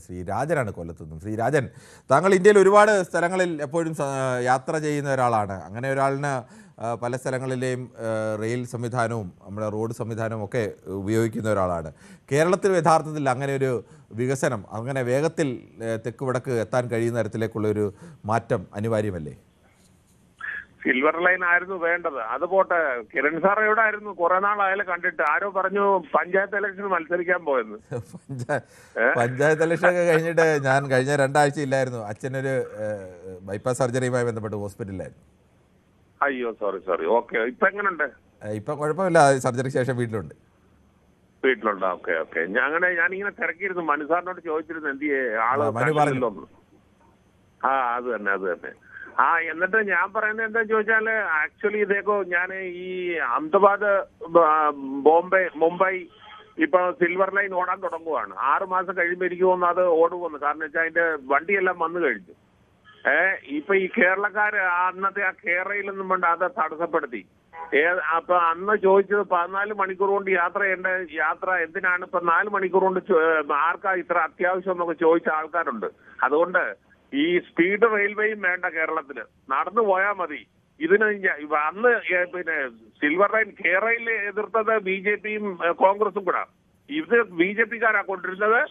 ശ്രീ രാജനാണ് കൊല്ലത്തു നിന്നും. ശ്രീ രാജൻ, താങ്കൾ ഇന്ത്യയിൽ ഒരുപാട് സ്ഥലങ്ങളിൽ എപ്പോഴും യാത്ര ചെയ്യുന്ന ഒരാളാണ്. അങ്ങനെ ഒരാളിന് പല സ്ഥലങ്ങളിലെയും റെയിൽ സംവിധാനവും നമ്മുടെ റോഡ് സംവിധാനവും ഒക്കെ ഉപയോഗിക്കുന്ന ഒരാളാണ്. കേരളത്തിൽ യഥാർത്ഥത്തിൽ അങ്ങനെ ഒരു വികസനം, അങ്ങനെ വേഗത്തിൽ തെക്ക് വടക്ക് എത്താൻ കഴിയുന്ന തരത്തിലേക്കുള്ളൊരു മാറ്റം അനിവാര്യമല്ലേ? സിൽവർ ലൈൻ ആയിരുന്നു വേണ്ടത്. അത് പോട്ടെ, കിരൺ സാർ എവിടെ ആയിരുന്നു? കുറെ നാളായാലും കണ്ടിട്ട്. ആരോ പറഞ്ഞു പഞ്ചായത്ത് ഇലക്ഷൻ മത്സരിക്കാൻ പോയെന്ന്. പഞ്ചായത്ത് ഇലക്ഷൻ ഒക്കെ കഴിഞ്ഞിട്ട് ഞാൻ കഴിഞ്ഞ 2 ആഴ്ച ഇല്ലായിരുന്നു. അച്ഛനൊരു ബൈപ്പാസ് സർജറിയുമായി ബന്ധപ്പെട്ട് ഹോസ്പിറ്റലിലായിരുന്നു. അയ്യോ, സോറി. ഓക്കെ, ഇപ്പൊ എങ്ങനെയുണ്ട്? ഇപ്പം കുഴപ്പമില്ല, സർജറിക്ക് ശേഷം വീട്ടിലുണ്ട്. ഓക്കെ. ഞാനിങ്ങനെ തിരക്കിയിരുന്നു. മനുസാറിനോട് ചോദിച്ചിരുന്നു എന്ത് ആള് പറഞ്ഞല്ലോ. അത് തന്നെ. എന്നിട്ട് ഞാൻ പറയുന്നത് എന്താ ചോദിച്ചാല്, ആക്ച്വലി ഇതേക്കോ ഞാൻ ഈ അഹമ്മദാബാദ്, മുംബൈ ഇപ്പൊ സിൽവർ ലൈൻ ഓടാൻ തുടങ്ങുവാണ്. 6 മാസം കഴിയുമ്പോൾ എനിക്ക് തോന്നുന്നു അത് ഓടുമെന്ന്. കാരണം വെച്ചാൽ അതിന്റെ വണ്ടിയെല്ലാം വന്നു കഴിഞ്ഞു. ഇപ്പൊ ഈ കേരളക്കാര് അന്നത്തെ ആ കേരളയിലൊന്നും വേണ്ട അത് തടസ്സപ്പെടുത്തി. അപ്പൊ അന്ന് ചോദിച്ചത് 14 മണിക്കൂർ കൊണ്ട് യാത്ര ചെയ്യേണ്ട യാത്ര എന്തിനാണ് ഇപ്പൊ 4 മണിക്കൂർ കൊണ്ട് ആർക്കാ ഇത്ര അത്യാവശ്യം എന്നൊക്കെ ചോദിച്ച ആൾക്കാരുണ്ട്. അതുകൊണ്ട് ഈ സ്പീഡ് റെയിൽവേയും വേണ്ട കേരളത്തില്, നടന്നു പോയാൽ മതി. ഇതിന് അന്ന് പിന്നെ സിൽവർ ലൈൻ കേരളയിൽ എതിർത്തത് BJPയും കോൺഗ്രസും കൂടെ. ഇത് BJPക്കാരാ കൊണ്ടിരുന്നത്.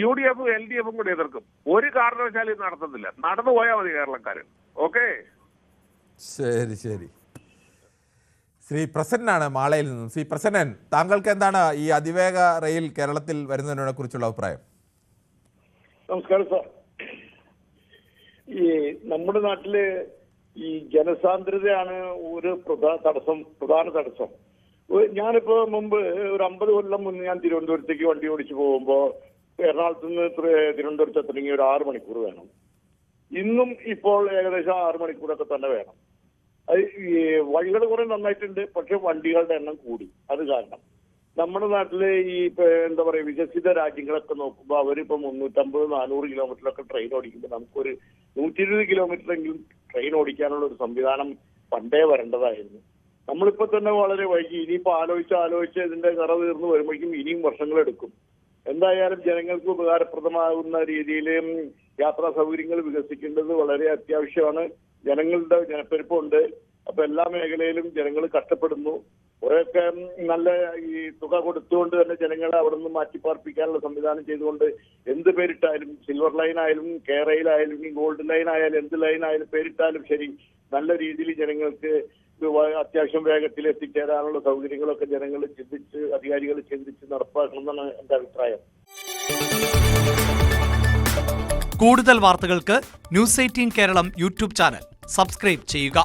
UDF LDF കൂടി എതിർക്കും. ഒരു കാരണവശാലും ഇത് നടത്തത്തില്ല. നടന്നു പോയാൽ മതി കേരളക്കാര്. ഓക്കെ, ശരി. ശ്രീ പ്രസന്നനാണ് മാളയിൽ നിന്നും. ശ്രീ പ്രസന്നൻ, താങ്കൾക്ക് എന്താണ് ഈ അതിവേഗ റെയിൽ കേരളത്തിൽ വരുന്നതിനെ കുറിച്ചുള്ള അഭിപ്രായം? നമസ്കാരം സാർ. ഈ നമ്മുടെ നാട്ടില് ഈ ജനസാന്ദ്രതയാണ് ഒരു പ്രധാന തടസ്സം. ഞാനിപ്പോ മുമ്പ് ഒരു 50 കൊല്ലം മുന്നേ ഞാൻ തിരുവനന്തപുരത്തേക്ക് വണ്ടി ഓടിച്ചു പോകുമ്പോ എറണാകുളത്ത് നിന്ന് തിരുവനന്തപുരത്ത് എത്തണമെങ്കിൽ ഒരു 6 മണിക്കൂർ വേണം. ഇന്നും ഇപ്പോൾ ഏകദേശം 6 മണിക്കൂറൊക്കെ തന്നെ വേണം. ഈ വഴികൾ കുറെ നന്നായിട്ടുണ്ട്, പക്ഷെ വണ്ടികളുടെ എണ്ണം കൂടി. അത് കാരണം നമ്മുടെ നാട്ടില് ഈ എന്താ പറയാ വികസിത രാജ്യങ്ങളൊക്കെ നോക്കുമ്പോൾ അവരിപ്പോ 350-400 കിലോമീറ്ററിലൊക്കെ ട്രെയിൻ ഓടിക്കുമ്പോൾ നമുക്കൊരു 120 കിലോമീറ്ററെങ്കിലും ട്രെയിൻ ഓടിക്കാനുള്ള ഒരു സംവിധാനം പണ്ടേ വരേണ്ടതായിരുന്നു. നമ്മളിപ്പോ തന്നെ വളരെ വൈകി. ഇനിയിപ്പോ ആലോചിച്ച് ഇതിന്റെ കറ തീർന്നു വരുമ്പോഴേക്കും ഇനിയും വർഷങ്ങളെടുക്കും. എന്തായാലും ജനങ്ങൾക്ക് ഉപകാരപ്രദമാകുന്ന രീതിയിൽ യാത്രാ സൗകര്യങ്ങൾ വികസിക്കേണ്ടത് വളരെ അത്യാവശ്യമാണ്. ജനങ്ങളുടെ ജനപ്പെരുപ്പമുണ്ട്. അപ്പൊ എല്ലാ മേഖലയിലും ജനങ്ങൾ കഷ്ടപ്പെടുന്നു. കുറെയൊക്കെ നല്ല ഈ തുക കൊടുത്തുകൊണ്ട് തന്നെ ജനങ്ങളെ അവിടെ നിന്ന് മാറ്റിപ്പാർപ്പിക്കാനുള്ള സംവിധാനം ചെയ്തുകൊണ്ട് എന്ത് പേരിട്ടാലും, സിൽവർ ലൈൻ ആയാലും കേരളയിലായാലും ഈ ഗോൾഡ് ലൈൻ ആയാലും എന്ത് ലൈൻ ആയാലും പേരിട്ടാലും ശരി, നല്ല രീതിയിൽ ജനങ്ങൾക്ക് അത്യാവശ്യം വേഗത്തിൽ എത്തിച്ചേരാനുള്ള സൗകര്യങ്ങളൊക്കെ അധികാരികൾ ചിന്തിച്ച് നടപ്പാക്കണം എന്നാണ് എന്റെ അഭിപ്രായം. കൂടുതൽ വാർത്തകൾക്ക് News 18 Keralam YouTube channel subscribe ചെയ്യുക.